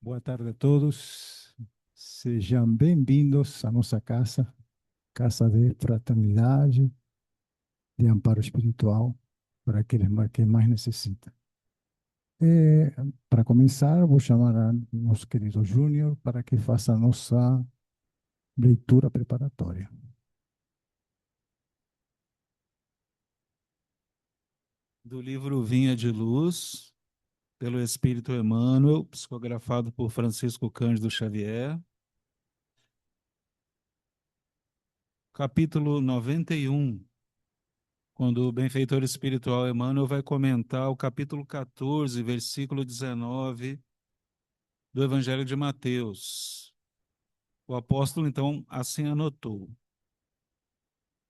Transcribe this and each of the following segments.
Boa tarde a todos. Sejam bem-vindos à nossa casa, casa de fraternidade, de amparo espiritual para aqueles que mais necessitam. Para começar, vou chamar a nosso querido Júnior para que faça a nossa leitura preparatória. Do livro Vinha de Luz, pelo Espírito Emmanuel, psicografado por Francisco Cândido Xavier. Capítulo 91, quando o benfeitor espiritual Emmanuel vai comentar o capítulo 14, versículo 19 do Evangelho de Mateus. O apóstolo, então, assim anotou: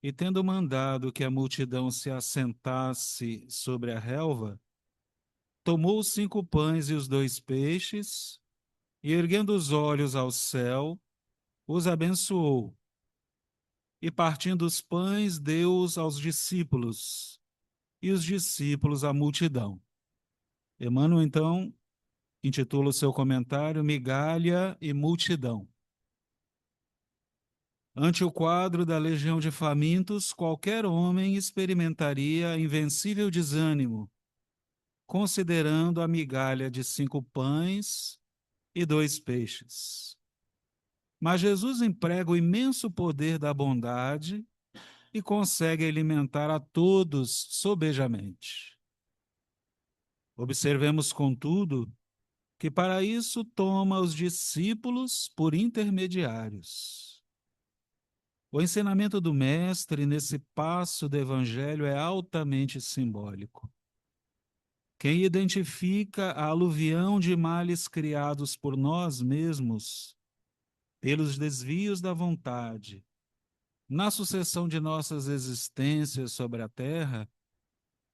E tendo mandado que a multidão se assentasse sobre a relva, tomou os 5 pães e os 2 peixes, e erguendo os olhos ao céu, os abençoou, e partindo os pães, deu-os aos discípulos, e os discípulos à multidão. Emmanuel, então, intitula o seu comentário Migalha e Multidão. Ante o quadro da legião de famintos, qualquer homem experimentaria invencível desânimo, considerando a migalha de 5 pães e 2 peixes. Mas Jesus emprega o imenso poder da bondade e consegue alimentar a todos sobejamente. Observemos, contudo, que para isso toma os discípulos por intermediários. O ensinamento do Mestre nesse passo do Evangelho é altamente simbólico. Quem identifica a aluvião de males criados por nós mesmos, pelos desvios da vontade, na sucessão de nossas existências sobre a terra,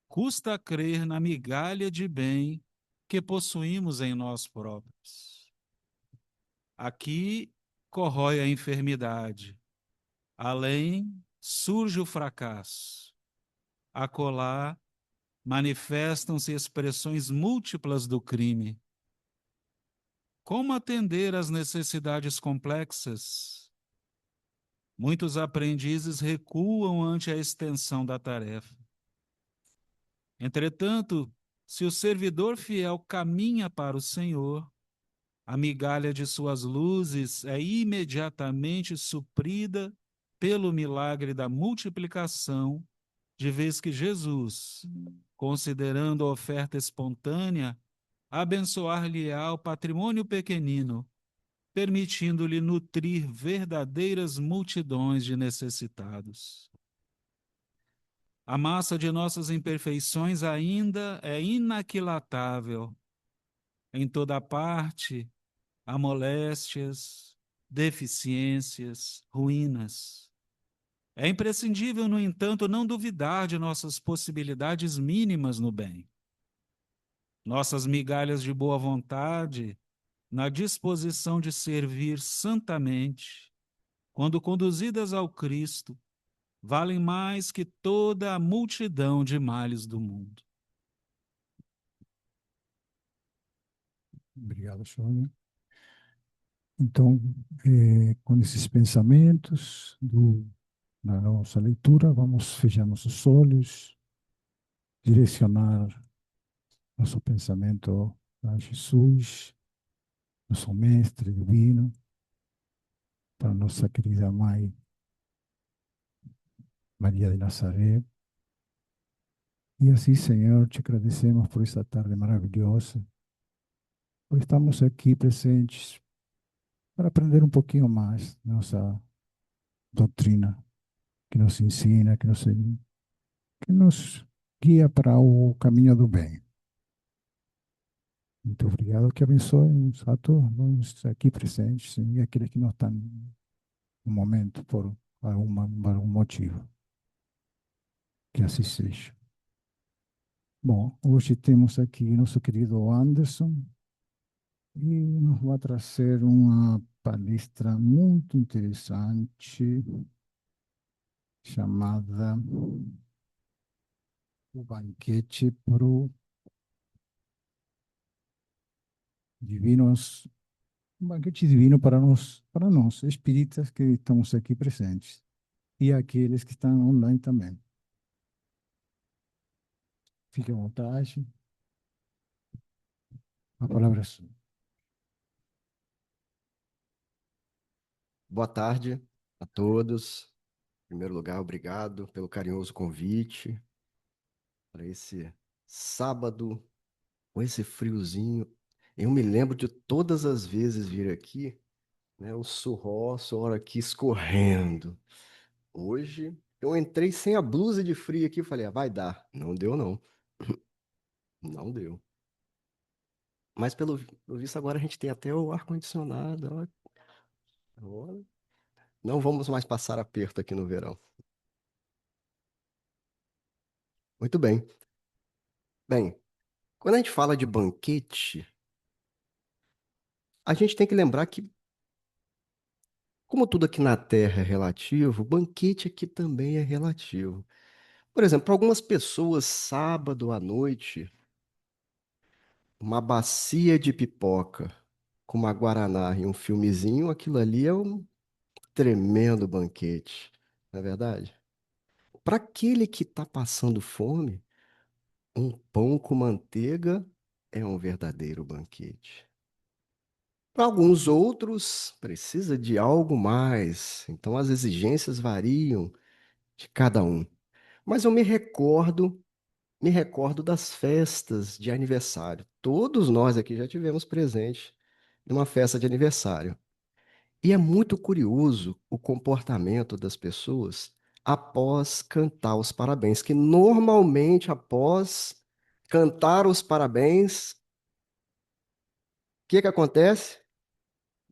custa crer na migalha de bem que possuímos em nós próprios. Aqui corrói a enfermidade, além surge o fracasso. Acolá manifestam-se expressões múltiplas do crime. Como atender às necessidades complexas? Muitos aprendizes recuam ante a extensão da tarefa. Entretanto, se o servidor fiel caminha para o Senhor, a migalha de suas luzes é imediatamente suprida pelo milagre da multiplicação, de vez que Jesus, considerando a oferta espontânea, abençoar-lhe-á o patrimônio pequenino, permitindo-lhe nutrir verdadeiras multidões de necessitados. A massa de nossas imperfeições ainda é inaquilatável. Em toda parte há moléstias, deficiências, ruínas. É imprescindível, no entanto, não duvidar de nossas possibilidades mínimas no bem. Nossas migalhas de boa vontade, na disposição de servir santamente, quando conduzidas ao Cristo, valem mais que toda a multidão de males do mundo. Obrigado, Júnior. Então, com esses pensamentos da nossa leitura, vamos fechar nossos olhos, direcionar nosso pensamento a Jesus, nosso Mestre Divino, para nossa querida Mãe Maria de Nazaré. E assim, Senhor, te agradecemos por esta tarde maravilhosa, por estarmos aqui presentes para aprender um pouquinho mais nossa doutrina, que nos ensina, que nos guia para o caminho do bem. Muito obrigado, que abençoe a todos aqui presentes e aqueles que não estão no momento por algum motivo. Que assim seja. Bom, hoje temos aqui nosso querido Anderson e nos vai trazer uma palestra muito interessante chamada O Banquete para Divinos um banquete divino para nós, espíritas que estamos aqui presentes e aqueles que estão online também. Fique à vontade, a palavra é sua. Boa tarde a todos. Em primeiro lugar, obrigado pelo carinhoso convite para esse sábado, com esse friozinho. Eu me lembro de todas as vezes vir aqui, né, o suor aqui escorrendo. Hoje eu entrei sem a blusa de frio aqui e falei, ah, vai dar. Não deu, não. Não deu. Mas pelo visto agora a gente tem até o ar-condicionado. Ó. Não vamos mais passar aperto aqui no verão. Muito bem. Bem, quando a gente fala de banquete, a gente tem que lembrar que, como tudo aqui na Terra é relativo, o banquete aqui também é relativo. Por exemplo, para algumas pessoas, sábado à noite, uma bacia de pipoca com uma guaraná e um filmezinho, aquilo ali é um tremendo banquete, não é verdade? Para aquele que está passando fome, um pão com manteiga é um verdadeiro banquete. Para alguns outros, precisa de algo mais, então as exigências variam de cada um. Mas eu me recordo das festas de aniversário. Todos nós aqui já tivemos presente numa festa de aniversário. E é muito curioso o comportamento das pessoas após cantar os parabéns, que normalmente após cantar os parabéns, o que que acontece?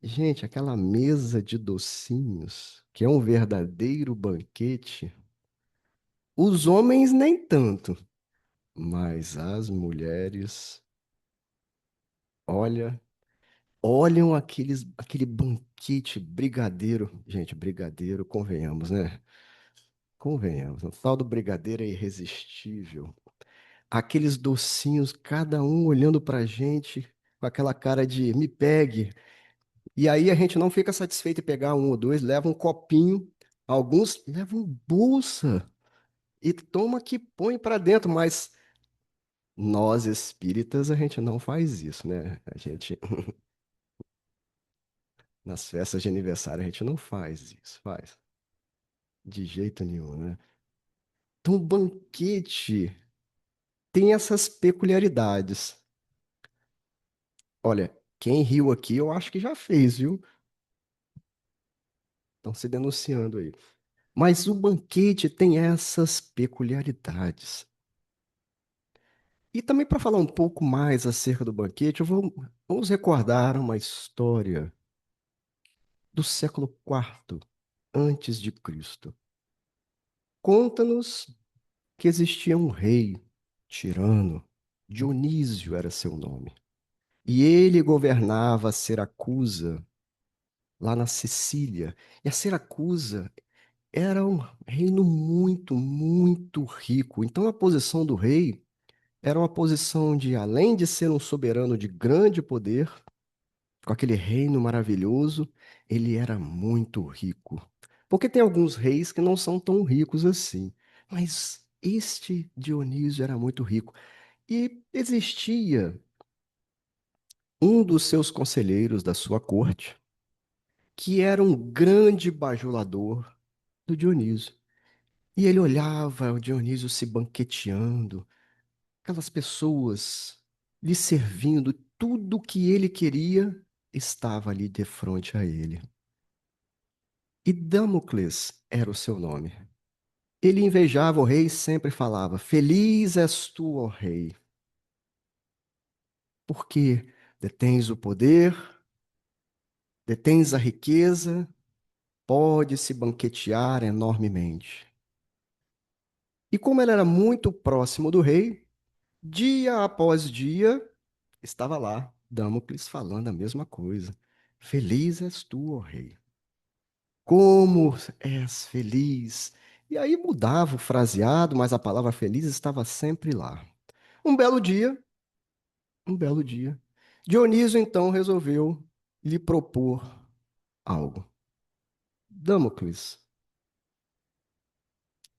Gente, aquela mesa de docinhos, que é um verdadeiro banquete, os homens nem tanto, mas as mulheres, olha, olham aquele banquete brigadeiro. Gente, brigadeiro, convenhamos, né? Convenhamos, o tal do brigadeiro é irresistível. Aqueles docinhos, cada um olhando pra gente com aquela cara de me pegue. E aí a gente não fica satisfeito em pegar um ou dois, leva um copinho, alguns levam bolsa e toma que põe para dentro, mas nós espíritas a gente não faz isso, né? A gente nas festas de aniversário a gente não faz isso, faz de jeito nenhum, né? Então o banquete tem essas peculiaridades. Olha, quem riu aqui eu acho que já fez, viu? Estão se denunciando aí. Mas o banquete tem essas peculiaridades. E também para falar um pouco mais acerca do banquete, vamos recordar uma história do século IV antes de Cristo. Conta-nos que existia um rei tirano, Dionísio era seu nome, e ele governava Siracusa, lá na Sicília. E a Siracusa era um reino muito, muito rico. Então a posição do rei era uma posição de, além de ser um soberano de grande poder, com aquele reino maravilhoso, ele era muito rico. Porque tem alguns reis que não são tão ricos assim, mas este Dionísio era muito rico. E existia um dos seus conselheiros da sua corte, que era um grande bajulador do Dionísio. E ele olhava o Dionísio se banqueteando, aquelas pessoas lhe servindo, tudo o que ele queria estava ali de frente a ele. E Damocles era o seu nome. Ele invejava o rei e sempre falava: Feliz és tu, ó rei, porque detens o poder, detens a riqueza, pode se banquetear enormemente. E como ele era muito próximo do rei, dia após dia, estava lá Damocles falando a mesma coisa. Feliz és tu, ó rei. Como és feliz. E aí mudava o fraseado, mas a palavra feliz estava sempre lá. Um belo dia, um belo dia, Dionísio então resolveu lhe propor algo. Damocles,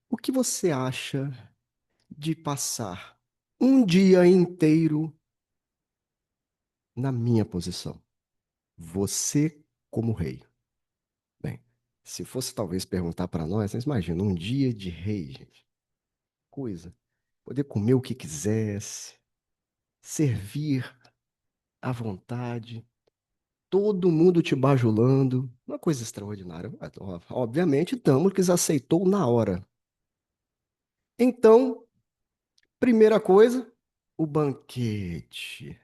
o que você acha de passar um dia inteiro na minha posição? Você como rei. Bem, se fosse talvez perguntar para nós, vocês imaginam um dia de rei, gente. Coisa. Poder comer o que quisesse, servir à vontade, todo mundo te bajulando, uma coisa extraordinária. Obviamente, Damocles aceitou na hora. Então, primeira coisa, o banquete.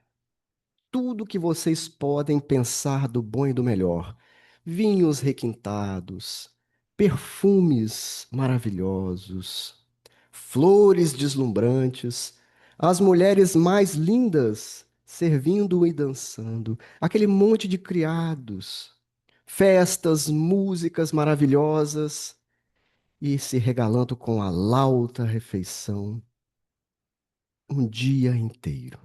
Tudo que vocês podem pensar do bom e do melhor. Vinhos requintados, perfumes maravilhosos, flores deslumbrantes, as mulheres mais lindas servindo e dançando, aquele monte de criados, festas, músicas maravilhosas e se regalando com a lauta refeição um dia inteiro.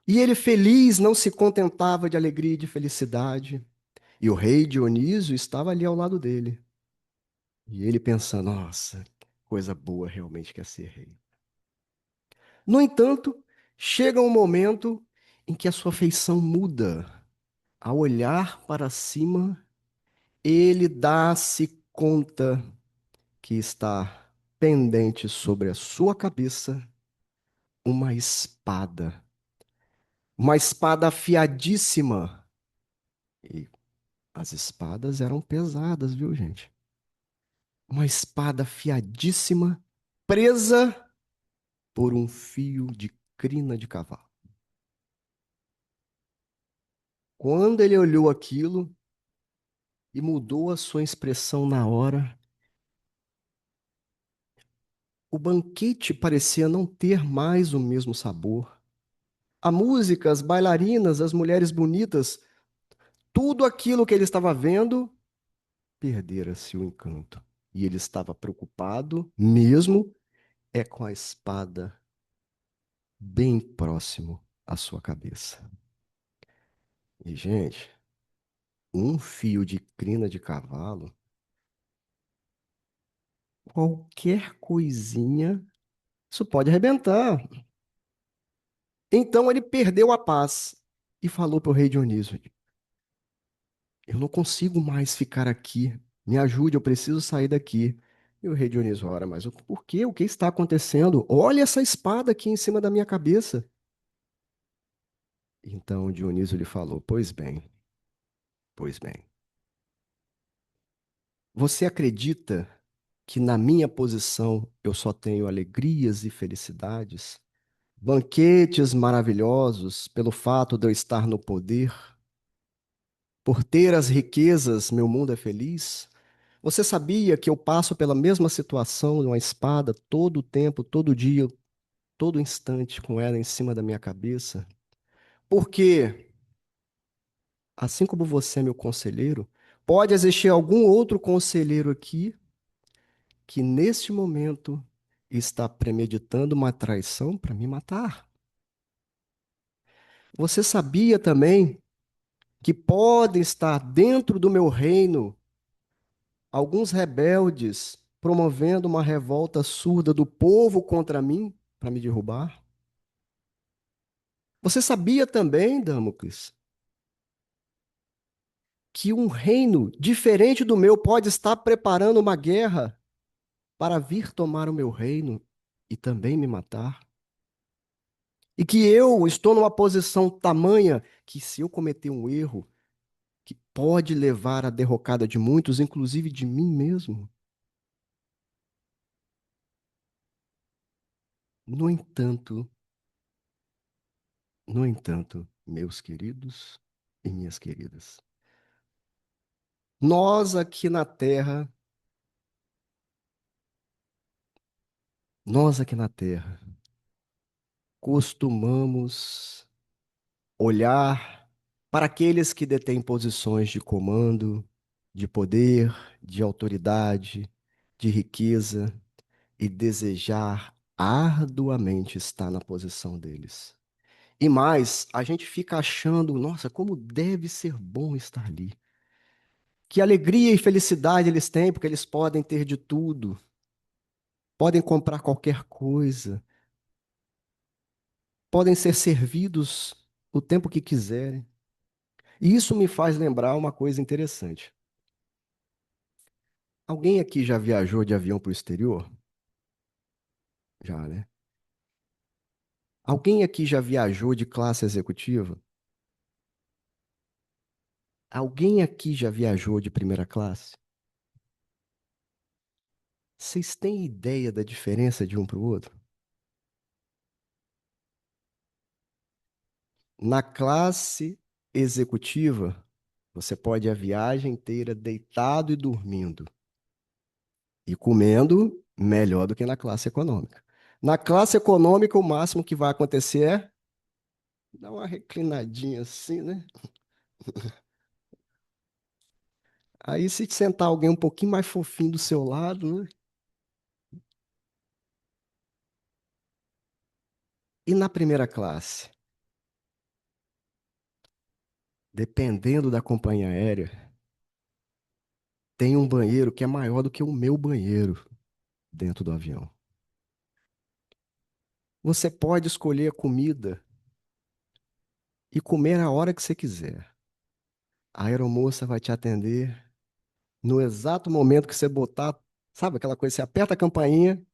E ele feliz não se contentava de alegria e de felicidade. E o rei Dionísio estava ali ao lado dele. E ele pensando, nossa, coisa boa realmente que é ser rei. No entanto, chega um momento em que a sua feição muda. Ao olhar para cima, ele dá-se conta que está pendente sobre a sua cabeça uma espada. Uma espada afiadíssima. E as espadas eram pesadas, viu, gente? Uma espada afiadíssima, presa por um fio de crina de cavalo. Quando ele olhou aquilo e mudou a sua expressão na hora, o banquete parecia não ter mais o mesmo sabor. A música, as bailarinas, as mulheres bonitas, tudo aquilo que ele estava vendo, perdera-se o encanto. E ele estava preocupado, mesmo, é com a espada bem próximo à sua cabeça. E, gente, um fio de crina de cavalo, qualquer coisinha, isso pode arrebentar. Então ele perdeu a paz e falou para o rei Dionísio: eu não consigo mais ficar aqui. Me ajude, eu preciso sair daqui. E o rei Dionísio, ora, mas por quê? O que está acontecendo? Olha essa espada aqui em cima da minha cabeça. Então Dionísio lhe falou: pois bem, você acredita que na minha posição eu só tenho alegrias e felicidades? Banquetes maravilhosos pelo fato de eu estar no poder? Por ter as riquezas, meu mundo é feliz? Você sabia que eu passo pela mesma situação de uma espada todo o tempo, todo dia, todo instante com ela em cima da minha cabeça? Porque, assim como você é meu conselheiro, pode existir algum outro conselheiro aqui que neste momento está premeditando uma traição para me matar. Você sabia também que podem estar dentro do meu reino alguns rebeldes promovendo uma revolta surda do povo contra mim para me derrubar? Você sabia também, Damocles, que um reino diferente do meu pode estar preparando uma guerra para vir tomar o meu reino e também me matar? E que eu estou numa posição tamanha que, se eu cometer um erro, que pode levar à derrocada de muitos, inclusive de mim mesmo? No entanto, no entanto, meus queridos e minhas queridas, nós aqui na Terra, nós aqui na Terra, costumamos olhar para aqueles que detêm posições de comando, de poder, de autoridade, de riqueza e desejar arduamente estar na posição deles. E mais, a gente fica achando, nossa, como deve ser bom estar ali. Que alegria e felicidade eles têm, porque eles podem ter de tudo, podem comprar qualquer coisa, podem ser servidos o tempo que quiserem. E isso me faz lembrar uma coisa interessante. Alguém aqui já viajou de avião para o exterior? Já, né? Alguém aqui já viajou de classe executiva? Alguém aqui já viajou de primeira classe? Vocês têm ideia da diferença de um para o outro? Na classe executiva, você pode ir a viagem inteira deitado e dormindo. E comendo melhor do que na classe econômica. Na classe econômica, o máximo que vai acontecer é dar uma reclinadinha assim, né? Aí, se sentar alguém um pouquinho mais fofinho do seu lado, né? E na primeira classe, dependendo da companhia aérea, tem um banheiro que é maior do que o meu banheiro dentro do avião. Você pode escolher a comida e comer a hora que você quiser. A aeromoça vai te atender no exato momento que você botar, sabe aquela coisa, você aperta a campainha,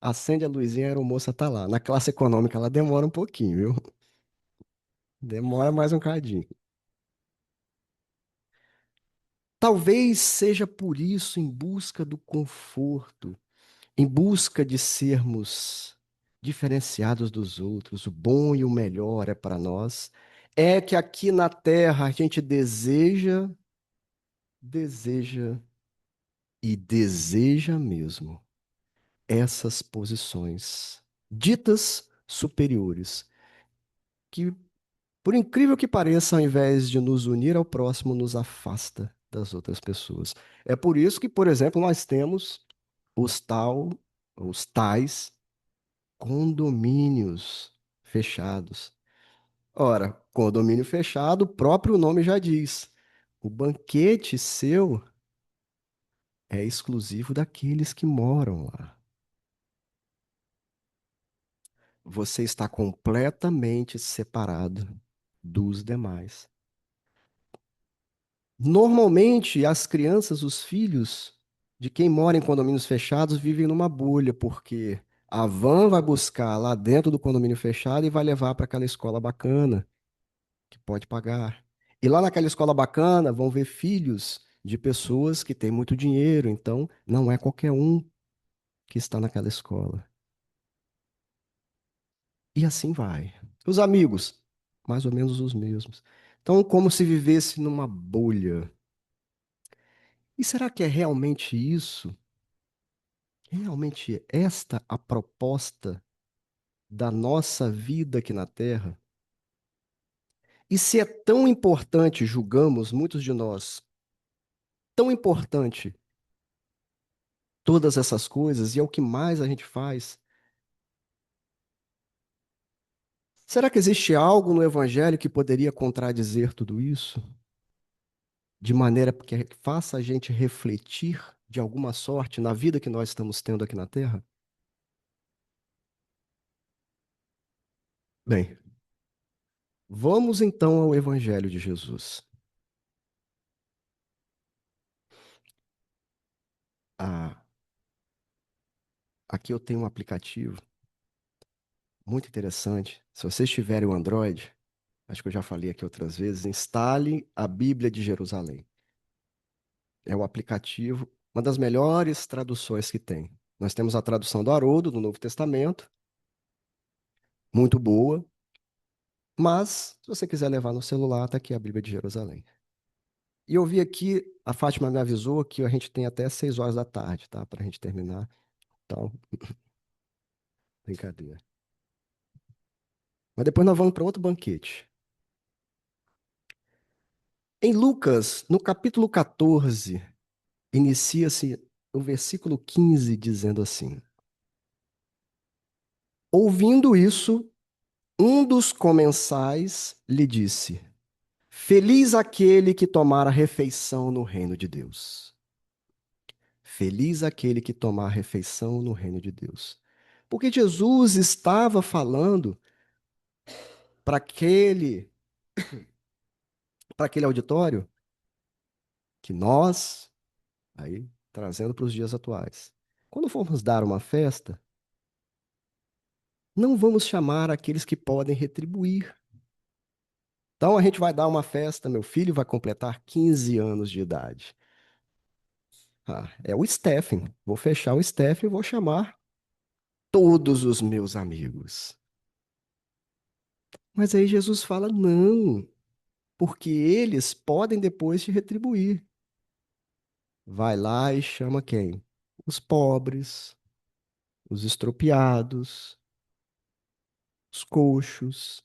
acende a luzinha, a aeromoça tá lá. Na classe econômica ela demora um pouquinho, viu? Demora mais um cadinho. Talvez seja por isso, em busca do conforto, em busca de sermos diferenciados dos outros, o bom e o melhor é para nós, é que aqui na Terra a gente deseja e deseja mesmo essas posições ditas superiores, que, por incrível que pareça, ao invés de nos unir ao próximo, nos afasta das outras pessoas. É por isso que, por exemplo, nós temos os tal, os tais condomínios fechados. Ora, condomínio fechado, o próprio nome já diz. O banquete seu é exclusivo daqueles que moram lá. Você está completamente separado dos demais. Normalmente, as crianças, os filhos de quem mora em condomínios fechados vivem numa bolha, porque a van vai buscar lá dentro do condomínio fechado e vai levar para aquela escola bacana, que pode pagar. E lá naquela escola bacana vão ver filhos de pessoas que têm muito dinheiro, então não é qualquer um que está naquela escola. E assim vai. Os amigos, mais ou menos os mesmos. Então, como se vivesse numa bolha. E será que é realmente isso? Realmente esta a proposta da nossa vida aqui na Terra? E se é tão importante, julgamos muitos de nós, tão importante todas essas coisas e é o que mais a gente faz, será que existe algo no Evangelho que poderia contradizer tudo isso? De maneira que faça a gente refletir de alguma sorte na vida que nós estamos tendo aqui na Terra? Bem, vamos então ao Evangelho de Jesus. Ah, aqui eu tenho um aplicativo muito interessante. Se vocês tiverem o Android, acho que eu já falei aqui outras vezes, instale a Bíblia de Jerusalém. É o aplicativo, uma das melhores traduções que tem. Nós temos a tradução do Haroldo, do Novo Testamento, muito boa, mas se você quiser levar no celular, está aqui a Bíblia de Jerusalém. E eu vi aqui, a Fátima me avisou que a gente tem até 6 horas da tarde, tá? Para a gente terminar. Então, brincadeira. Mas depois nós vamos para outro banquete. Em Lucas, no capítulo 14, inicia-se o versículo 15 dizendo assim: Ouvindo isso, Um dos comensais lhe disse: Feliz aquele que tomar a refeição no reino de Deus. Feliz aquele que tomar a refeição no reino de Deus. Porque Jesus estava falando para aquele auditório que nós, aí trazendo para os dias atuais, quando formos dar uma festa, não vamos chamar aqueles que podem retribuir. Então a gente vai dar uma festa, meu filho vai completar 15 anos de idade. Ah, é o Stephen. Vou fechar o Stephen e vou chamar todos os meus amigos. Mas aí Jesus fala: não, porque eles podem depois te retribuir. Vai lá e chama quem? Os pobres, os estropiados, os coxos.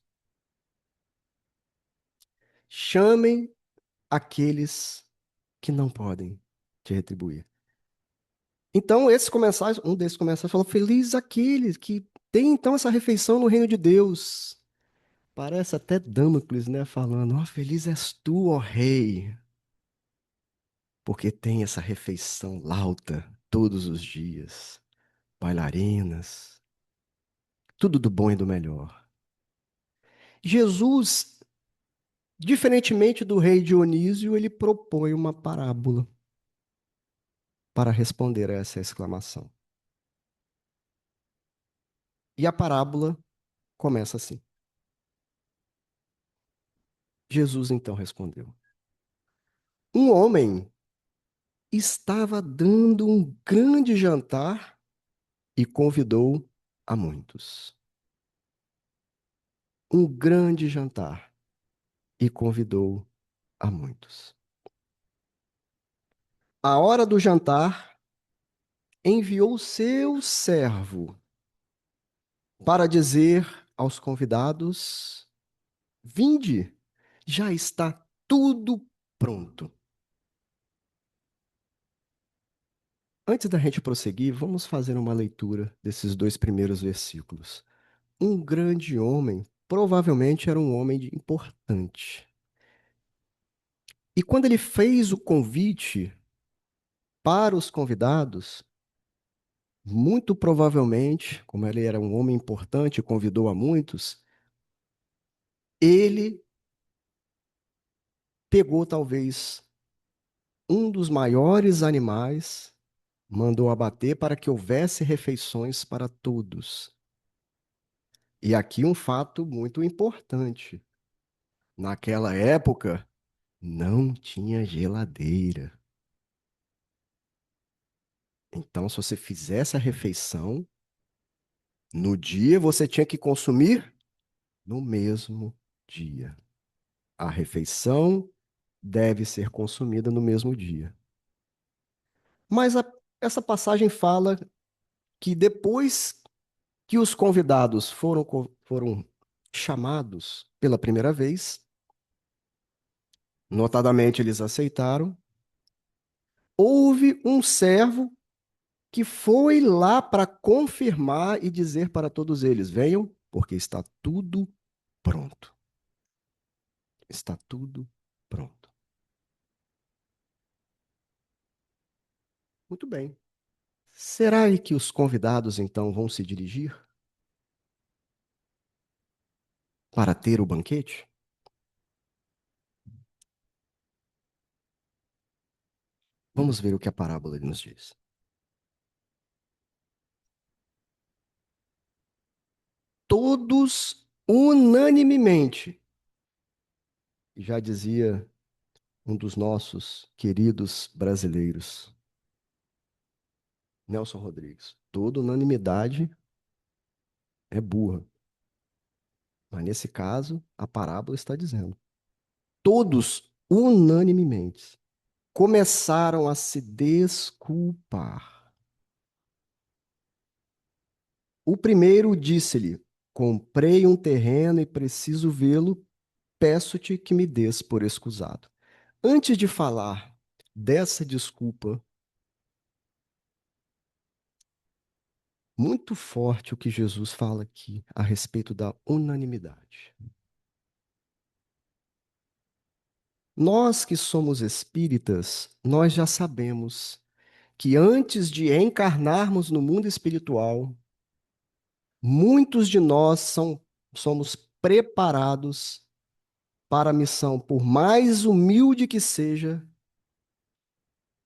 Chamem aqueles que não podem te retribuir. Então, um desses comensais falou: Feliz aqueles que têm então essa refeição no reino de Deus. Parece até Damocles, né? Falando: Ó, feliz és tu, ó rei, porque tem essa refeição lauta todos os dias, bailarinas, tudo do bom e do melhor. Jesus, diferentemente do rei Dionísio, ele propõe uma parábola para responder a essa exclamação. E a parábola começa assim. Jesus então respondeu: Um homem estava dando um grande jantar e convidou a muitos. Um grande jantar e convidou a muitos. À hora do jantar, enviou seu servo para dizer aos convidados: Vinde, já está tudo pronto. Antes da gente prosseguir, vamos fazer uma leitura desses dois primeiros versículos. Um grande homem, provavelmente era um homem importante. E quando ele fez o convite para os convidados, muito provavelmente, como ele era um homem importante e convidou a muitos, ele pegou talvez um dos maiores animais, mandou abater para que houvesse refeições para todos. E aqui um fato muito importante. Naquela época, não tinha geladeira. Então, se você fizesse a refeição, no dia você tinha que consumir no mesmo dia. A refeição deve ser consumida no mesmo dia. Mas essa passagem fala que depois que os convidados foram chamados pela primeira vez, notadamente eles aceitaram, houve um servo que foi lá para confirmar e dizer para todos eles: venham, porque está tudo pronto. Está tudo pronto. Muito bem. Será que os convidados então vão se dirigir para ter o banquete? Vamos ver o que a parábola nos diz. Todos unanimemente, já dizia um dos nossos queridos brasileiros, Nelson Rodrigues, toda unanimidade é burra. Mas nesse caso, a parábola está dizendo: todos unanimemente começaram a se desculpar. O primeiro disse-lhe: comprei um terreno e preciso vê-lo, peço-te que me des por escusado. Antes de falar dessa desculpa, muito forte o que Jesus fala aqui a respeito da unanimidade. Nós que somos espíritas, nós já sabemos que antes de encarnarmos no mundo espiritual, muitos de nós somos preparados para a missão, por mais humilde que seja,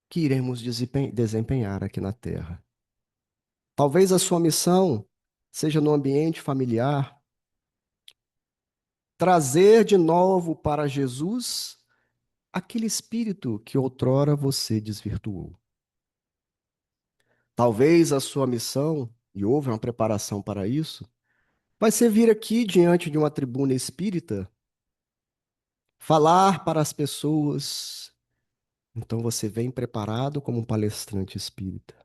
que iremos desempenhar aqui na Terra. Talvez a sua missão seja no ambiente familiar, trazer de novo para Jesus aquele espírito que outrora você desvirtuou. Talvez a sua missão, e houve uma preparação para isso, vai ser vir aqui diante de uma tribuna espírita, falar para as pessoas. Então você vem preparado como um palestrante espírita.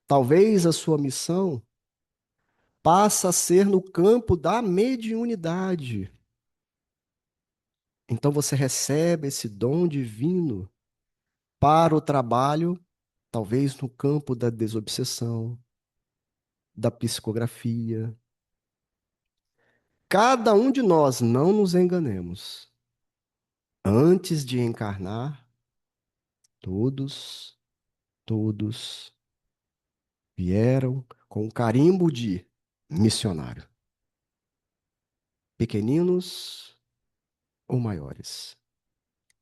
Talvez a sua missão passa a ser no campo da mediunidade. Então você recebe esse dom divino para o trabalho, talvez no campo da desobsessão, da psicografia. Cada um de nós, não nos enganemos, antes de encarnar, todos vieram com o carimbo de missionário, pequeninos ou maiores.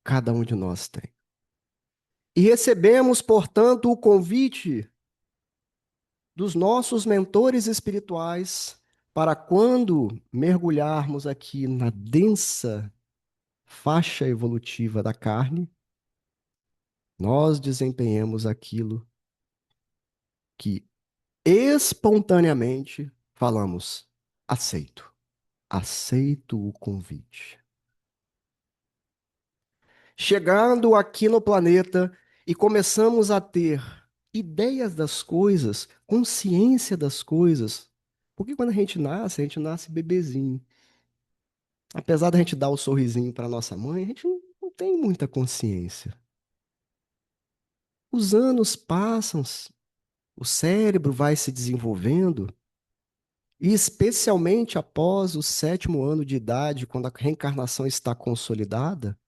Cada um de nós tem. E recebemos, portanto, o convite dos nossos mentores espirituais para quando mergulharmos aqui na densa faixa evolutiva da carne, nós desempenhemos aquilo que espontaneamente falamos: aceito, aceito o convite. Chegando aqui no planeta e começamos a ter ideias das coisas, consciência das coisas. Porque quando a gente nasce bebezinho. Apesar da gente dar o sorrisinho para nossa mãe, a gente não tem muita consciência. Os anos passam, o cérebro vai se desenvolvendo, e especialmente após o 7º ano de idade, quando a reencarnação está consolidada,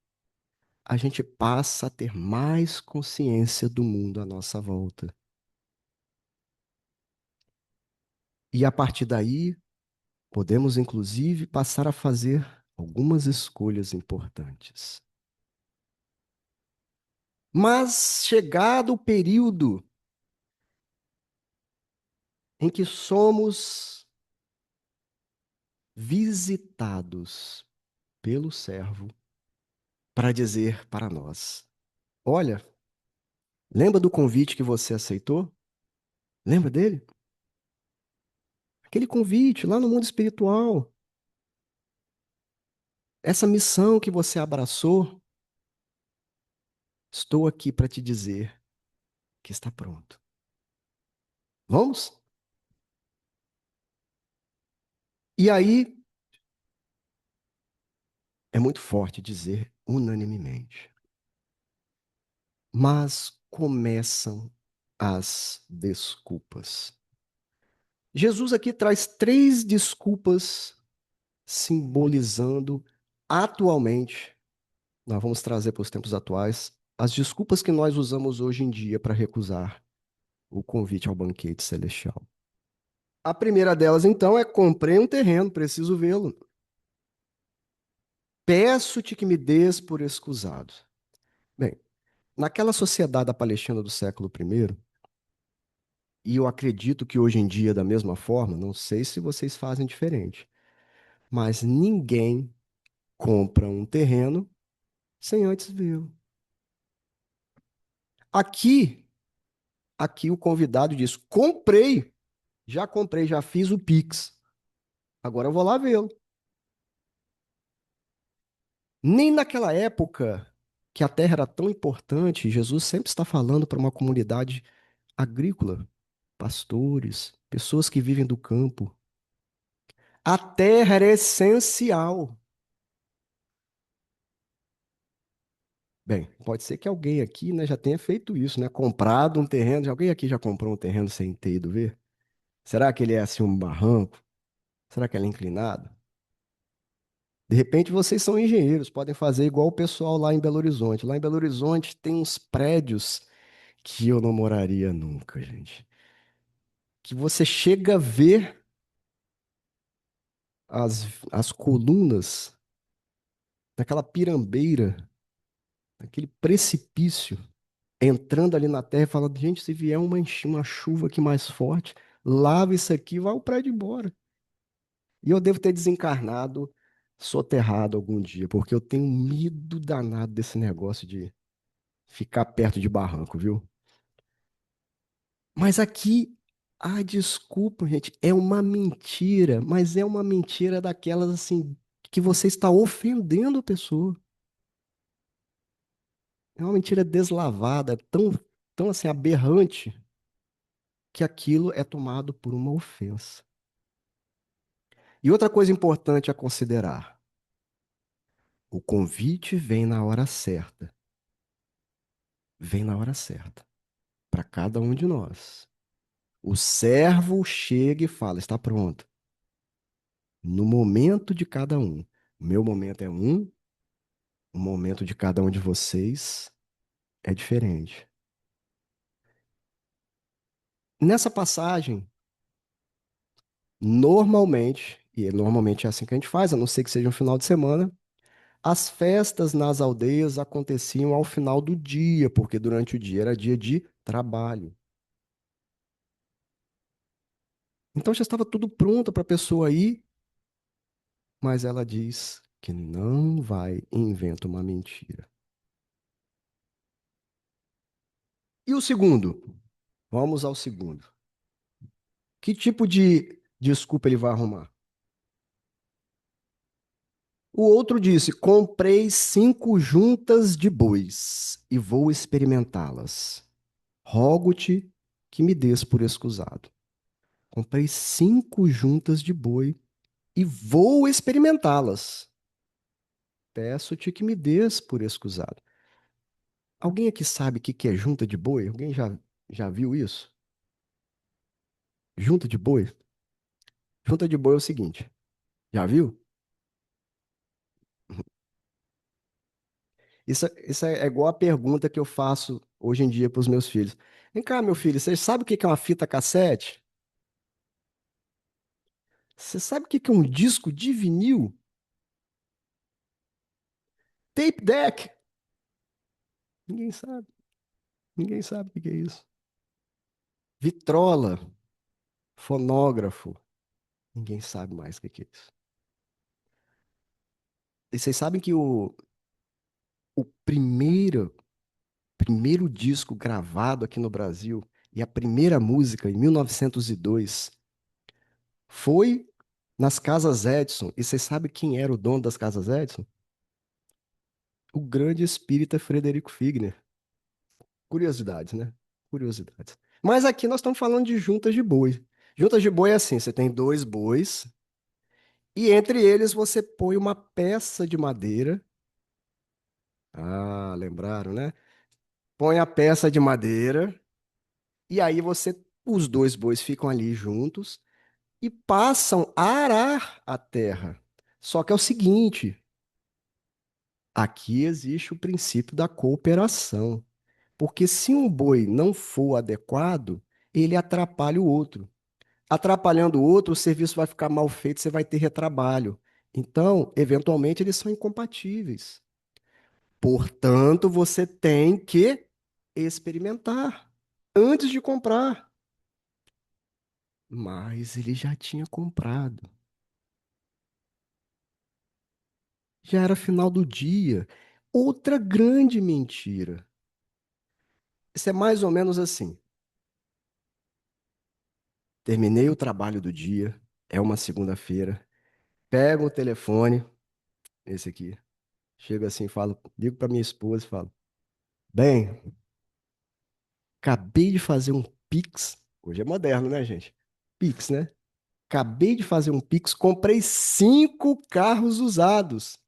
a gente passa a ter mais consciência do mundo à nossa volta. E a partir daí, podemos inclusive passar a fazer algumas escolhas importantes. Mas chegado o período em que somos visitados pelo servo para dizer para nós: olha, lembra do convite que você aceitou? Lembra dele? Aquele convite lá no mundo espiritual. Essa missão que você abraçou, estou aqui para te dizer que está pronto. Vamos? E aí, é muito forte dizer unanimemente. Mas começam as desculpas. Jesus aqui traz 3 desculpas simbolizando atualmente, nós vamos trazer para os tempos atuais, as desculpas que nós usamos hoje em dia para recusar o convite ao banquete celestial. A primeira delas, então, é: comprei um terreno, preciso vê-lo. Peço-te que me des por escusado. Bem, naquela sociedade da Palestina do século I, e eu acredito que hoje em dia, da mesma forma, não sei se vocês fazem diferente, mas ninguém compra um terreno sem antes vê-lo. Aqui, aqui o convidado diz: comprei, já fiz o Pix. Agora eu vou lá vê-lo. Nem naquela época que a terra era tão importante, Jesus sempre está falando para uma comunidade agrícola, pastores, pessoas que vivem do campo. A terra era essencial. Bem, pode ser que alguém aqui, né, já tenha feito isso, né? Comprado um terreno. Alguém aqui já comprou um terreno sem ter ido ver? Será que ele é assim um barranco? Será que ele é inclinado? De repente vocês são engenheiros, podem fazer igual o pessoal lá em Belo Horizonte. Lá em Belo Horizonte tem uns prédios que eu não moraria nunca, gente. Que você chega a ver as colunas daquela pirambeira, daquele precipício, entrando ali na terra e falando, gente, se vier uma chuva aqui mais forte, lava isso aqui, vai o prédio embora. E eu devo ter desencarnado, soterrado algum dia, porque eu tenho medo danado desse negócio de ficar perto de barranco, viu? Mas aqui, desculpa, gente, é uma mentira, mas é uma mentira daquelas assim, que você está ofendendo a pessoa. É uma mentira deslavada, tão assim, aberrante, que aquilo é tomado por uma ofensa. E outra coisa importante a considerar: o convite vem na hora certa. Vem na hora certa, para cada um de nós. O servo chega e fala: está pronto. No momento de cada um. O meu momento é um, o momento de cada um de vocês é diferente. Nessa passagem, normalmente é assim que a gente faz, a não ser que seja um final de semana, as festas nas aldeias aconteciam ao final do dia, porque durante o dia era dia de trabalho. Então já estava tudo pronto para a pessoa ir, mas ela diz que não vai e inventa uma mentira. E o segundo? Vamos ao segundo. Que tipo de desculpa ele vai arrumar? O outro disse: comprei 5 juntas de bois e vou experimentá-las. Rogo-te que me des por escusado. Comprei 5 juntas de boi e vou experimentá-las. Peço-te que me des por escusado. Alguém aqui sabe o que é junta de boi? Alguém já viu isso? Junta de boi? Junta de boi é o seguinte: já viu? Isso é igual a pergunta que eu faço hoje em dia para os meus filhos. Vem cá, meu filho, você sabe o que é uma fita cassete? Você sabe o que é um disco de vinil? Tape deck? Ninguém sabe. Ninguém sabe o que é isso. Vitrola, fonógrafo. Ninguém sabe mais o que é isso. E vocês sabem que o primeiro disco gravado aqui no Brasil e a primeira música, em 1902, foi nas Casas Edison. E vocês sabem quem era o dono das Casas Edison? O grande espírita Frederico Figner. Curiosidades, né? Curiosidades. Mas aqui nós estamos falando de juntas de boi. Juntas de boi é assim: você tem 2 bois e entre eles você põe uma peça de madeira. Ah, lembraram, né? Põe a peça de madeira e aí os 2 bois ficam ali juntos e passam a arar a terra. Só que é o seguinte: aqui existe o princípio da cooperação. Porque se um boi não for adequado, ele atrapalha o outro. Atrapalhando o outro, o serviço vai ficar mal feito, você vai ter retrabalho. Então, eventualmente, eles são incompatíveis. Portanto, você tem que experimentar antes de comprar. Mas ele já tinha comprado. Já era final do dia. Outra grande mentira. Isso é mais ou menos assim. Terminei o trabalho do dia, é uma segunda-feira. Pego o telefone, esse aqui. Chego assim, ligo para minha esposa e falo: bem, acabei de fazer um Pix. Hoje é moderno, né, gente? Pix, né? Acabei de fazer um Pix, comprei 5 carros usados.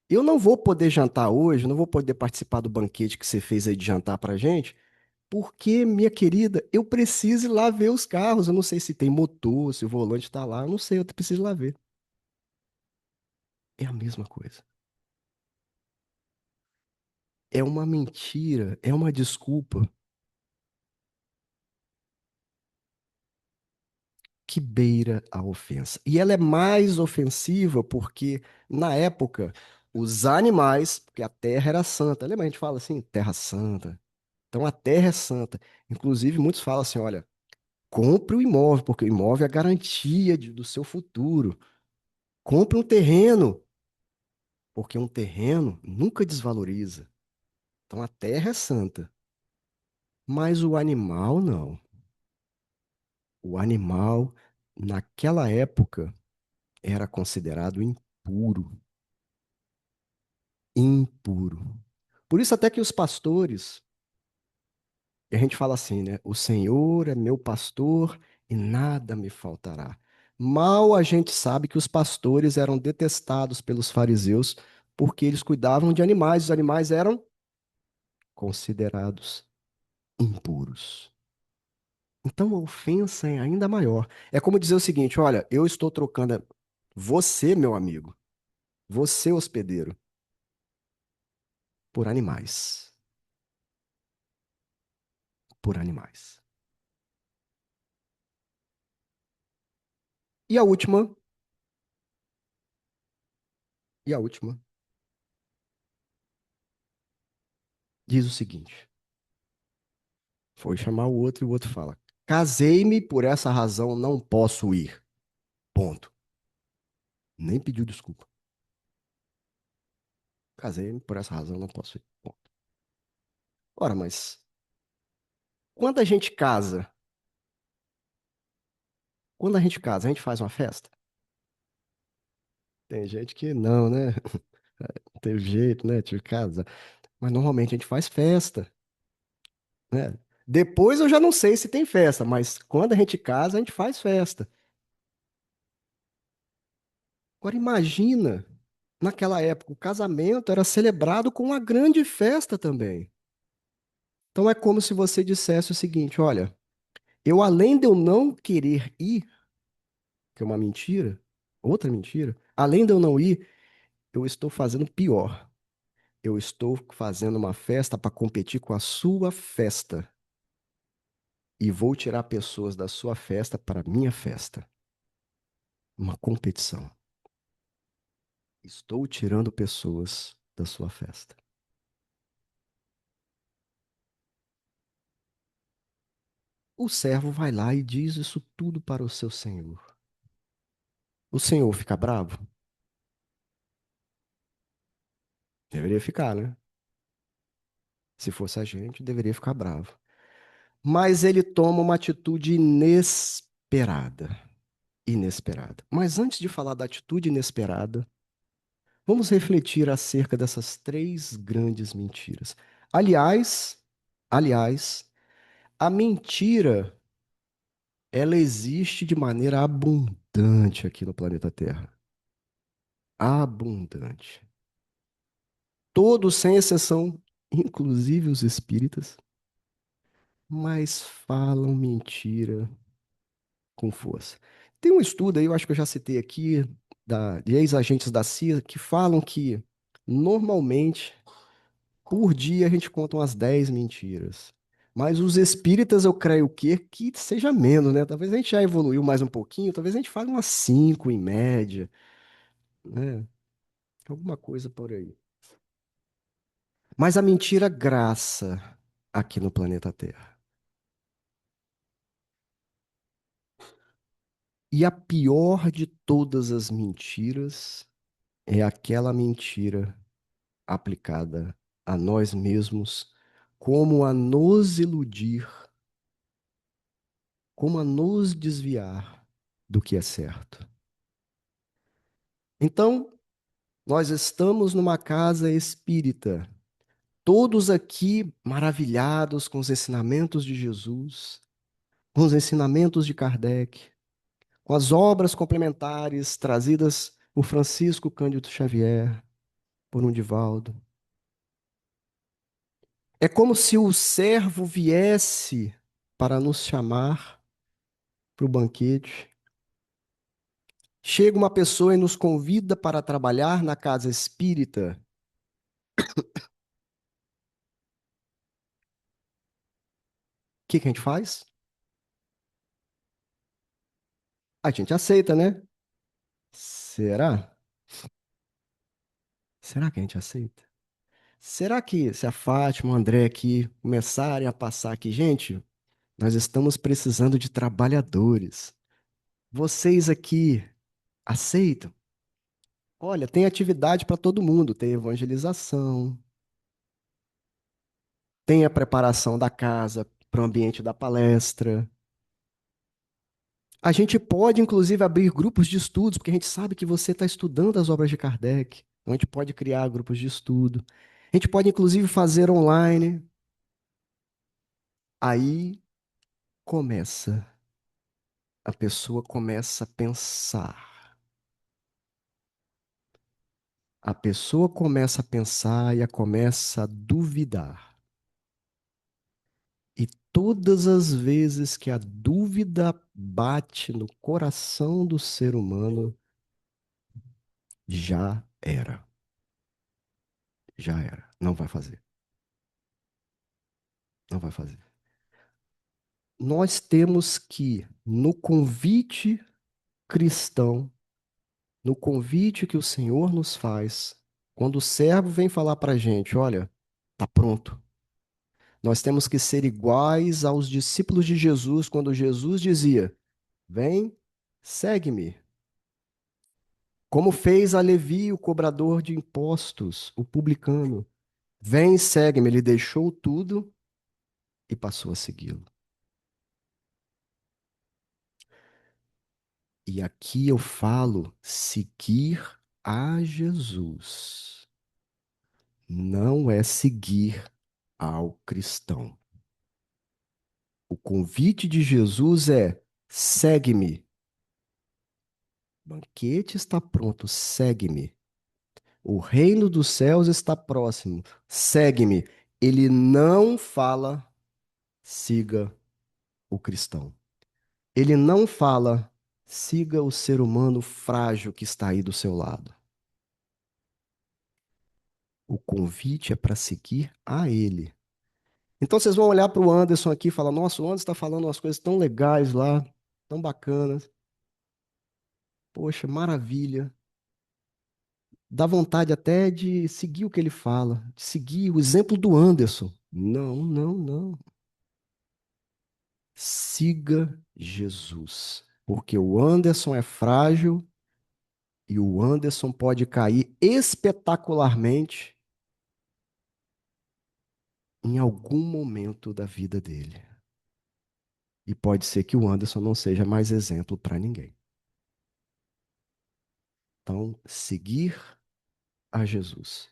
Eu não vou poder jantar hoje, não vou poder participar do banquete que você fez aí de jantar pra gente, Porque, minha querida, eu preciso ir lá ver os carros. Eu não sei se tem motor, se o volante está lá, eu não sei, eu preciso ir lá ver. É a mesma coisa. É uma mentira, é uma desculpa que beira a ofensa. E ela é mais ofensiva porque, na época, os animais, porque a terra era santa, lembra? A gente fala assim, terra santa. Então a terra é santa. Inclusive, muitos falam assim: olha, compre o imóvel, porque o imóvel é a garantia do seu futuro. Compre um terreno, porque um terreno nunca desvaloriza. Então a terra é santa. Mas o animal não. O animal, naquela época, era considerado impuro. Impuro. Por isso, até que os pastores, e a gente fala assim, né? O Senhor é meu pastor e nada me faltará. Mal a gente sabe que os pastores eram detestados pelos fariseus porque eles cuidavam de animais, os animais eram considerados impuros. Então a ofensa é ainda maior. É como dizer o seguinte: olha, eu estou trocando você, meu amigo, você, hospedeiro, por animais. Por animais. E a última, e a última, diz o seguinte: foi chamar o outro e o outro fala: casei-me, por essa razão não posso ir. Ponto. Nem pediu desculpa. Casei-me, por essa razão não posso ir. Ponto. Ora, mas quando a gente casa, quando a gente casa, a gente faz uma festa? Tem gente que não, né? Não teve jeito, né? Tive casa. Mas normalmente a gente faz festa, né? Depois eu já não sei se tem festa, mas quando a gente casa, a gente faz festa. Agora imagina, naquela época, o casamento era celebrado com uma grande festa também. Então é como se você dissesse o seguinte: olha, eu além de eu não querer ir, que é uma mentira, outra mentira, além de eu não ir, eu estou fazendo pior. Eu estou fazendo uma festa para competir com a sua festa e vou tirar pessoas da sua festa para a minha festa. Uma competição. Estou tirando pessoas da sua festa. O servo vai lá e diz isso tudo para o seu senhor. O senhor fica bravo? Deveria ficar, né? Se fosse a gente, deveria ficar bravo. Mas ele toma uma atitude inesperada. Inesperada. Mas antes de falar da atitude inesperada, vamos refletir acerca dessas três grandes mentiras. Aliás, aliás, a mentira, ela existe de maneira abundante aqui no planeta Terra. Abundante. Todos, sem exceção, inclusive os espíritas, mas falam mentira com força. Tem um estudo aí, eu acho que eu já citei aqui, de ex-agentes da CIA, que falam que, normalmente, por dia a gente conta umas 10 mentiras. Mas os espíritas, eu creio que seja menos, né? Talvez a gente já evoluiu mais um pouquinho, talvez a gente fale umas 5 em média, né? Alguma coisa por aí. Mas a mentira graça aqui no planeta Terra. E a pior de todas as mentiras é aquela mentira aplicada a nós mesmos, como a nos iludir, como a nos desviar do que é certo. Então, nós estamos numa casa espírita, todos aqui maravilhados com os ensinamentos de Jesus, com os ensinamentos de Kardec, com as obras complementares trazidas por Francisco Cândido Xavier, por um Divaldo. É como se o servo viesse para nos chamar para o banquete. Chega uma pessoa e nos convida para trabalhar na casa espírita. O que que a gente faz? A gente aceita, né? Será? Será que a gente aceita? Será que se a Fátima, o André aqui começarem a passar aqui, gente, nós estamos precisando de trabalhadores. Vocês aqui aceitam? Olha, tem atividade para todo mundo, tem evangelização, tem a preparação da casa para o ambiente da palestra. A gente pode, inclusive, abrir grupos de estudos, porque a gente sabe que você está estudando as obras de Kardec. Então, a gente pode criar grupos de estudo. A gente pode, inclusive, fazer online. Aí começa, a pessoa começa a pensar. A pessoa começa a pensar e a começa a duvidar. E todas as vezes que a dúvida bate no coração do ser humano, já era. Já era. Não vai fazer. Não vai fazer. Nós temos que, no convite cristão, no convite que o Senhor nos faz, quando o servo vem falar para a gente, olha, está pronto. Nós temos que ser iguais aos discípulos de Jesus, quando Jesus dizia, vem, segue-me. Como fez a Levi, o cobrador de impostos, o publicano. Vem, segue-me. Ele deixou tudo e passou a segui-lo. E aqui eu falo seguir a Jesus. Não é seguir ao cristão. O convite de Jesus é: segue-me. O banquete está pronto, segue-me. O reino dos céus está próximo, segue-me. Ele não fala, siga o cristão. Ele não fala, siga o ser humano frágil que está aí do seu lado. O convite é para seguir a ele. Então vocês vão olhar para o Anderson aqui e falar: nossa, o Anderson está falando umas coisas tão legais lá, tão bacanas. Poxa, maravilha. Dá vontade até de seguir o que ele fala, de seguir o exemplo do Anderson. Não, não, não. Siga Jesus. Porque o Anderson é frágil e o Anderson pode cair espetacularmente em algum momento da vida dele. E pode ser que o Anderson não seja mais exemplo para ninguém. Então, seguir a Jesus.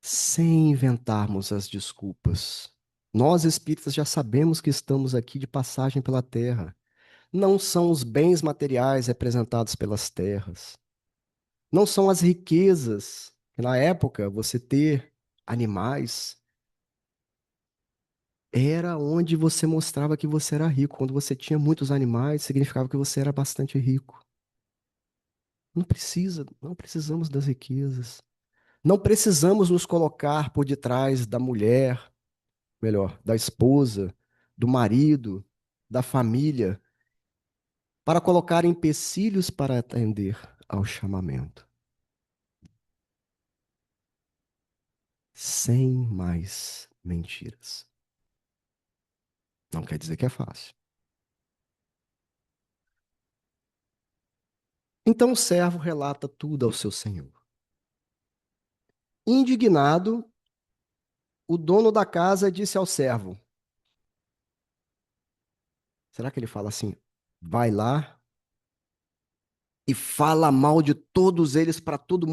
Sem inventarmos as desculpas. Nós espíritas já sabemos que estamos aqui de passagem pela terra. Não são os bens materiais representados pelas terras. Não são as riquezas. Na época, você ter animais era onde você mostrava que você era rico. Quando você tinha muitos animais, significava que você era bastante rico. Não precisa, não precisamos das riquezas. Não precisamos nos colocar por detrás da mulher, melhor, da esposa, do marido, da família, para colocar empecilhos para atender ao chamamento. Sem mais mentiras. Não quer dizer que é fácil. Então o servo relata tudo ao seu senhor. Indignado, o dono da casa disse ao servo: será que ele fala assim? Vai lá e fala mal de todos eles para todo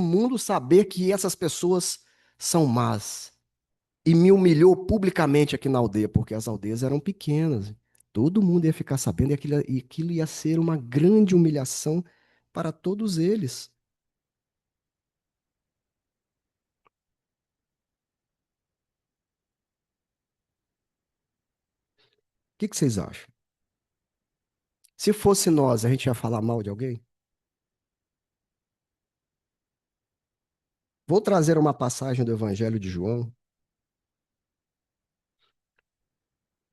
mundo saber que essas pessoas são más. E me humilhou publicamente aqui na aldeia, porque as aldeias eram pequenas. Todo mundo ia ficar sabendo e aquilo ia ser uma grande humilhação para todos eles. que vocês acham? Se fosse nós, a gente ia falar mal de alguém? Vou trazer uma passagem do Evangelho de João,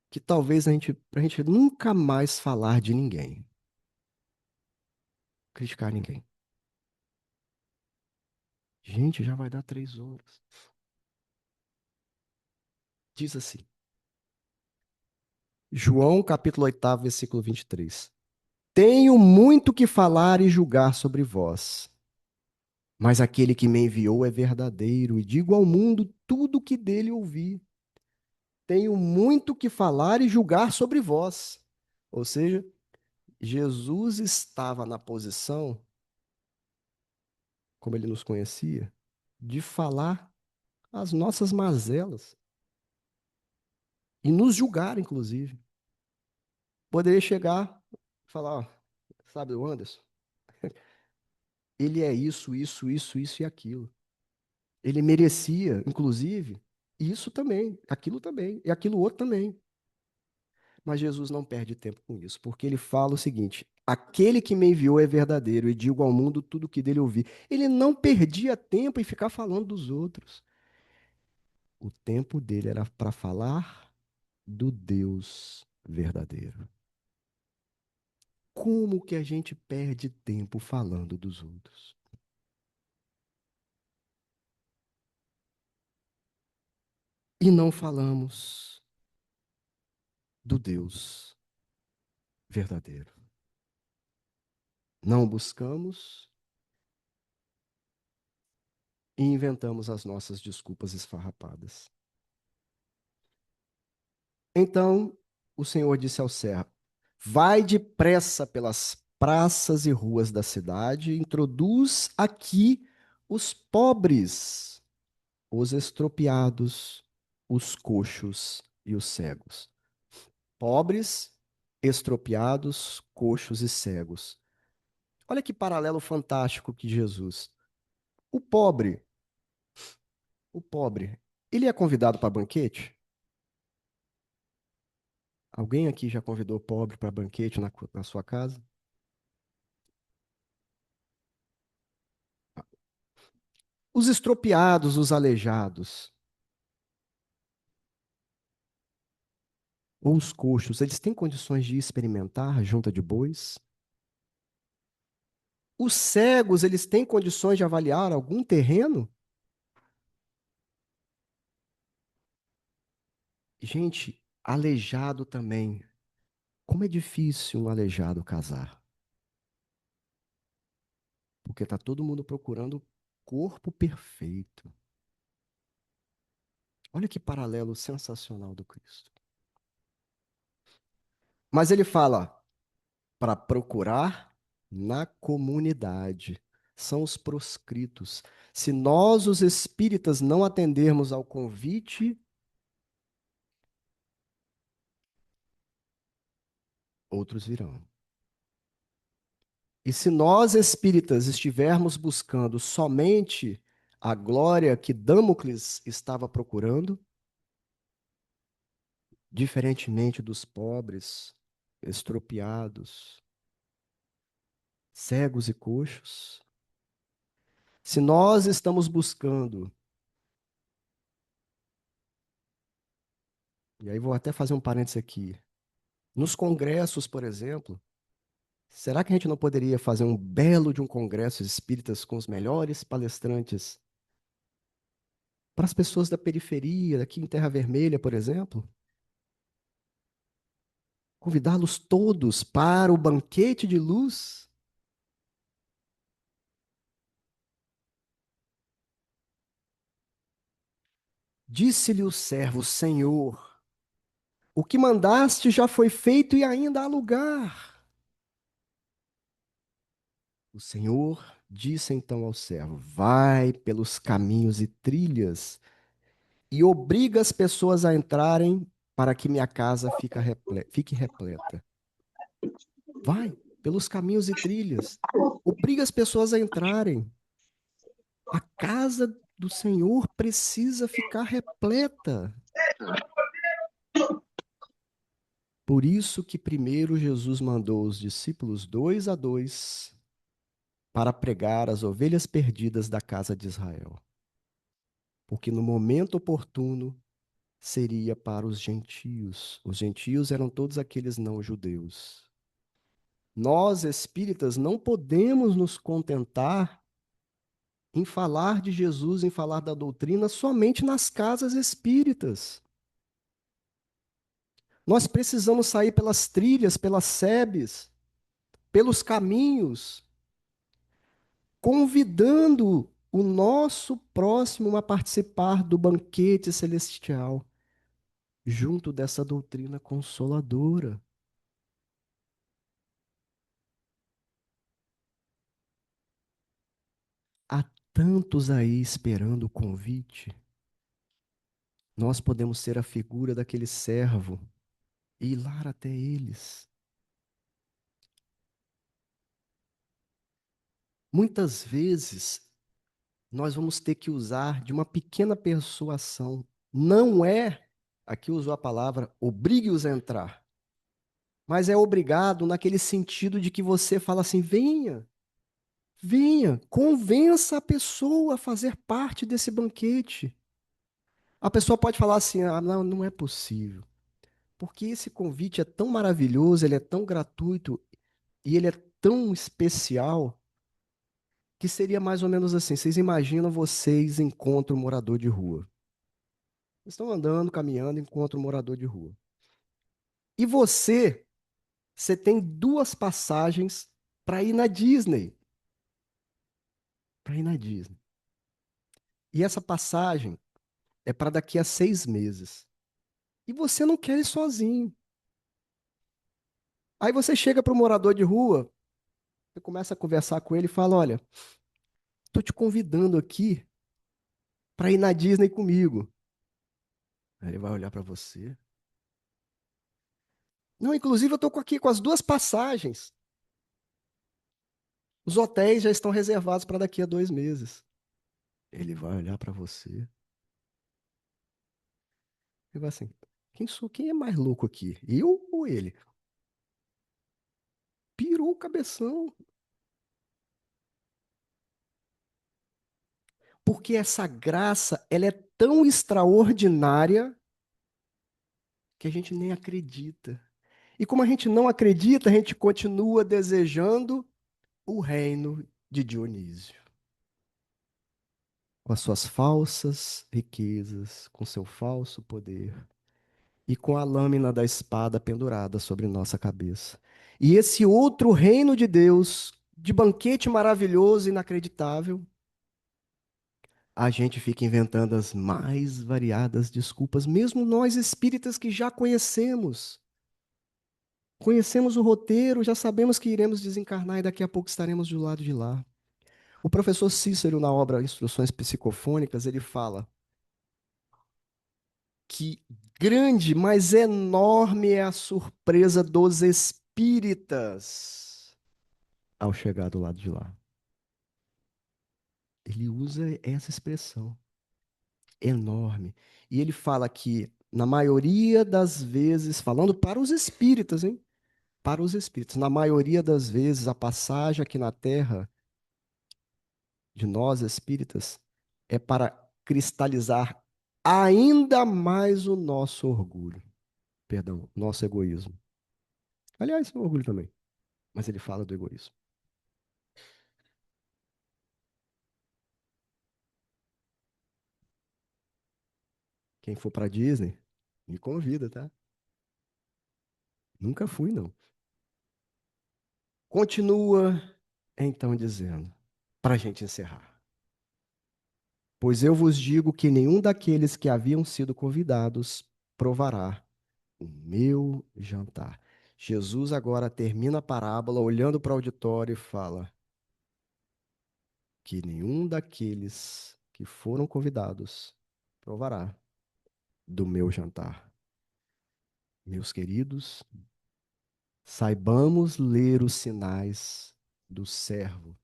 que talvez pra gente nunca mais falar de ninguém, criticar ninguém. Gente, já vai dar 3 horas. Diz assim, João capítulo 8, versículo 23. Tenho muito que falar e julgar sobre vós, mas aquele que me enviou é verdadeiro, e digo ao mundo tudo o que dele ouvi. Tenho muito que falar e julgar sobre vós. Ou seja, Jesus estava na posição, como ele nos conhecia, de falar as nossas mazelas e nos julgar, inclusive. Poderia chegar e falar, ó, sabe o Anderson? Ele é isso e aquilo. Ele merecia, inclusive, isso também, aquilo também, e aquilo outro também. Mas Jesus não perde tempo com isso, porque ele fala o seguinte: aquele que me enviou é verdadeiro, e digo ao mundo tudo o que dele ouvi. Ele não perdia tempo em ficar falando dos outros. O tempo dele era para falar do Deus verdadeiro. Como que a gente perde tempo falando dos outros? E não falamos do Deus verdadeiro. Não buscamos e inventamos as nossas desculpas esfarrapadas. Então o Senhor disse ao servo: vai depressa pelas praças e ruas da cidade, introduz aqui os pobres, os estropiados, os coxos e os cegos. Pobres, estropiados, coxos e cegos. Olha que paralelo fantástico que Jesus. O pobre, o pobre, ele é convidado para banquete? Alguém aqui já convidou o pobre para banquete na sua casa? Os estropiados, os aleijados, ou os coxos, eles têm condições de experimentar a junta de bois? Os cegos, eles têm condições de avaliar algum terreno? Gente, aleijado também. Como é difícil um aleijado casar. Porque está todo mundo procurando o corpo perfeito. Olha que paralelo sensacional do Cristo. Mas ele fala para procurar na comunidade. São os proscritos. Se nós, os espíritas, não atendermos ao convite, outros virão. E se nós, espíritas, estivermos buscando somente a glória que Damocles estava procurando, diferentemente dos pobres, estropiados, cegos e coxos, se nós estamos buscando, e aí vou até fazer um parênteses aqui, nos congressos, por exemplo, será que a gente não poderia fazer um belo de um congresso espíritas com os melhores palestrantes para as pessoas da periferia, aqui em Terra Vermelha, por exemplo? Convidá-los todos para o banquete de luz? Disse-lhe o servo: Senhor, o que mandaste já foi feito e ainda há lugar. O Senhor disse então ao servo: vai pelos caminhos e trilhas e obriga as pessoas a entrarem para que minha casa fique repleta. Vai pelos caminhos e trilhas. Obriga as pessoas a entrarem. A casa do Senhor precisa ficar repleta. Por isso que primeiro Jesus mandou os discípulos 2 a 2 para pregar as ovelhas perdidas da casa de Israel. Porque no momento oportuno seria para os gentios. Os gentios eram todos aqueles não-judeus. Nós, espíritas, não podemos nos contentar em falar de Jesus, em falar da doutrina somente nas casas espíritas. Nós precisamos sair pelas trilhas, pelas sebes, pelos caminhos, convidando o nosso próximo a participar do banquete celestial, junto dessa doutrina consoladora. Há tantos aí esperando o convite. Nós podemos ser a figura daquele servo e ir lá até eles. Muitas vezes, nós vamos ter que usar de uma pequena persuasão. Não é, aqui usou a palavra, obrigue-os a entrar, mas é obrigado naquele sentido de que você fala assim: venha, venha, convença a pessoa a fazer parte desse banquete. A pessoa pode falar assim: ah, não, não é possível, porque esse convite é tão maravilhoso, ele é tão gratuito e ele é tão especial, que seria mais ou menos assim. Vocês imaginam, vocês encontram um morador de rua. Estão andando, caminhando, encontram um morador de rua. E você tem 2 passagens para ir na Disney. Para ir na Disney. E essa passagem é para daqui a 6 meses. E você não quer ir sozinho. Aí você chega para o morador de rua, você começa a conversar com ele e fala: olha, estou te convidando aqui para ir na Disney comigo. Aí ele vai olhar para você. Não, inclusive eu estou aqui com as 2 passagens. Os hotéis já estão reservados para daqui a 2 meses. Ele vai olhar para você e vai assim: quem é mais louco aqui? Eu ou ele? Pirou o cabeção. Porque essa graça, ela é tão extraordinária que a gente nem acredita. E como a gente não acredita, a gente continua desejando o reino de Dionísio. Com as suas falsas riquezas, com seu falso poder e com a lâmina da espada pendurada sobre nossa cabeça. E esse outro reino de Deus, de banquete maravilhoso e inacreditável, a gente fica inventando as mais variadas desculpas, mesmo nós espíritas que já conhecemos. Conhecemos o roteiro, já sabemos que iremos desencarnar e daqui a pouco estaremos do lado de lá. O professor Cícero, na obra Instruções Psicofônicas, ele fala que grande, mas enorme é a surpresa dos espíritas ao chegar do lado de lá. Ele usa essa expressão, enorme. E ele fala que, na maioria das vezes, falando para os espíritas, hein? Para os espíritos, na maioria das vezes, a passagem aqui na Terra, de nós espíritas, é para cristalizar ainda mais o nosso orgulho. Perdão, nosso egoísmo. Aliás, o orgulho também. Mas ele fala do egoísmo. Quem for para Disney, me convida, tá? Nunca fui, não. Continua, então, dizendo, para a gente encerrar. Pois eu vos digo que nenhum daqueles que haviam sido convidados provará o meu jantar. Jesus agora termina a parábola olhando para o auditório e fala que nenhum daqueles que foram convidados provará do meu jantar. Meus queridos, saibamos ler os sinais do servo.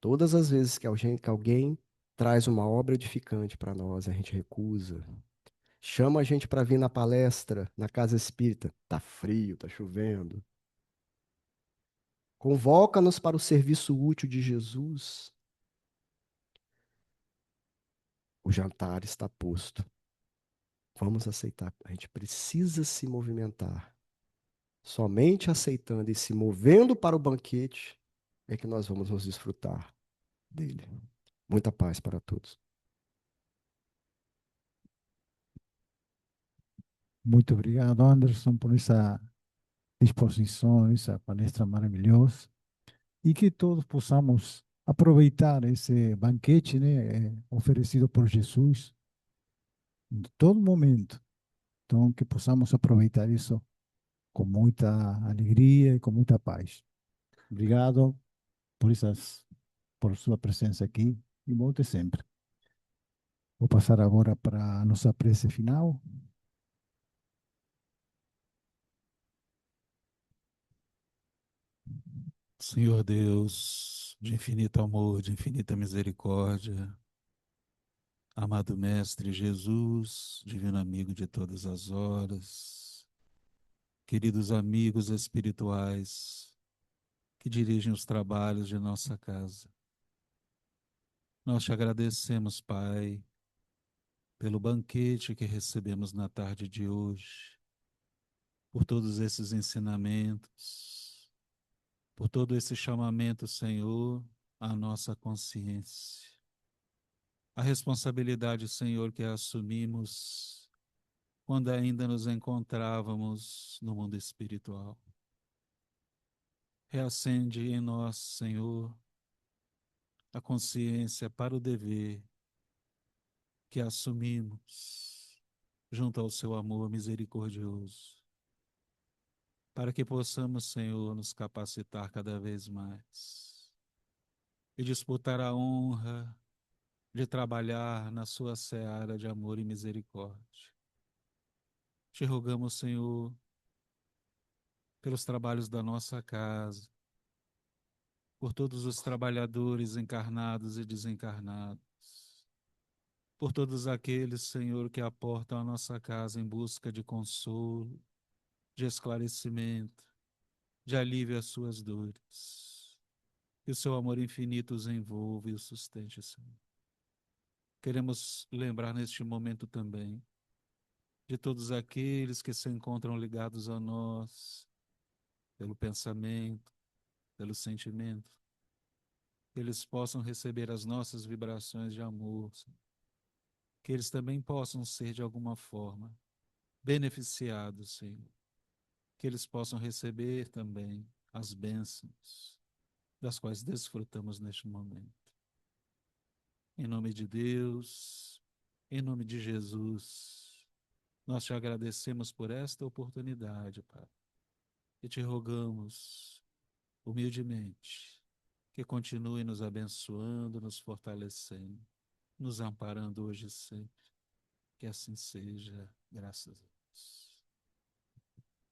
Todas as vezes que alguém traz uma obra edificante para nós, a gente recusa. Chama a gente para vir na palestra, na casa espírita. Tá frio, tá chovendo. Convoca-nos para o serviço útil de Jesus. O jantar está posto. Vamos aceitar. A gente precisa se movimentar. Somente aceitando e se movendo para o banquete é que nós vamos nos desfrutar dele. Muita paz para todos. Muito obrigado, Anderson, por essa disposição, essa palestra maravilhosa. E que todos possamos aproveitar esse banquete, né, oferecido por Jesus em todo momento. Então, que possamos aproveitar isso com muita alegria e com muita paz. Obrigado por sua presença aqui e volte sempre. Vou passar agora para a nossa prece final. Senhor Deus, de infinito amor, de infinita misericórdia, amado Mestre Jesus, divino amigo de todas as horas, queridos amigos espirituais que dirigem os trabalhos de nossa casa. Nós te agradecemos, Pai, pelo banquete que recebemos na tarde de hoje, por todos esses ensinamentos, por todo esse chamamento, Senhor, à nossa consciência. A responsabilidade, Senhor, que assumimos quando ainda nos encontrávamos no mundo espiritual. Reacende em nós, Senhor, a consciência para o dever que assumimos junto ao seu amor misericordioso, para que possamos, Senhor, nos capacitar cada vez mais e disputar a honra de trabalhar na sua seara de amor e misericórdia. Te rogamos, Senhor, pelos trabalhos da nossa casa, por todos os trabalhadores encarnados e desencarnados, por todos aqueles, Senhor, que aportam a nossa casa em busca de consolo, de esclarecimento, de alívio às suas dores. Que o seu amor infinito os envolva e os sustente, Senhor. Queremos lembrar neste momento também de todos aqueles que se encontram ligados a nós pelo pensamento, pelo sentimento, que eles possam receber as nossas vibrações de amor, que eles também possam ser de alguma forma beneficiados, Senhor, que eles possam receber também as bênçãos das quais desfrutamos neste momento. Em nome de Deus, em nome de Jesus, nós te agradecemos por esta oportunidade, Pai, e te rogamos humildemente que continue nos abençoando, nos fortalecendo, nos amparando hoje e sempre. Que assim seja, graças a Deus.